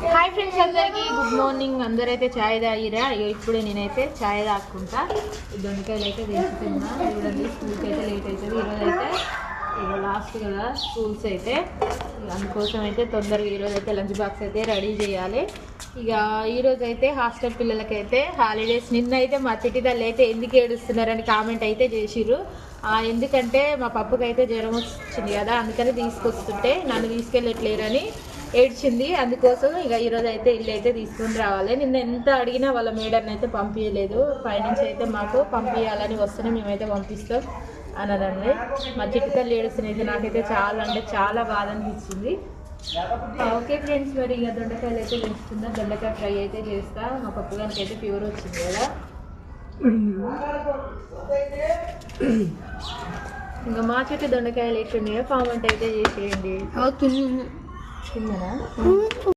Hi friends, అందరికీ good morning. అందరైతే ఛాయ్ తాగిరా? ఇప్పుడే నేనైతే ఛాయ్ తాక్కుంటా. ఈ దొండకాయలు అయితే తెచ్చుకున్నా. చూడండి, స్కూల్కి అయితే లేట్ అవుతుంది ఈరోజు. అయితే ఇక లాస్ట్ కదా స్కూల్స్ అయితే, అందుకోసం అయితే తొందరగా ఈరోజు అయితే లంచ్ బాక్స్ అయితే రెడీ చేయాలి. ఇక ఈరోజు అయితే హాస్టల్ పిల్లలకైతే హాలిడేస్. నిన్న అయితే మా తిట్టి తల్లి అయితే ఎందుకు ఏడుస్తున్నారని కామెంట్ అయితే చేసిర్రు. ఎందుకంటే మా పప్పుకి అయితే జ్వరం వచ్చింది కదా, అందుకని తీసుకొస్తుంటే నన్ను తీసుకెళ్ళట్లేరని ఏడ్చింది. అందుకోసం ఇక ఈరోజు అయితే ఇల్లు అయితే తీసుకొని రావాలి. నిన్న ఎంత అడిగినా వాళ్ళ మేడర్ని అయితే పంపించలేదు. పైనుంచి అయితే మాకు పంపించాలని వస్తేనే మేమైతే పంపిస్తాం అన్నదండి. మా చిట్టి తల్లి ఏడుస్తుంది అయితే నాకైతే చాలా అంటే చాలా బాధ అనిపించింది. ఓకే ఫ్రెండ్స్, మరి ఇక దొండకాయలు అయితే వేస్తున్నా. దొండకాయ ఫ్రై అయితే చేస్తా. మా పప్పు గారికి అయితే ఫీవర్ వచ్చింది కదా, ఇంకా మా చెట్టు దొండకాయలు ఎట్లున్నాయో కామెంట్ అయితే చేసేయండి. కిందనా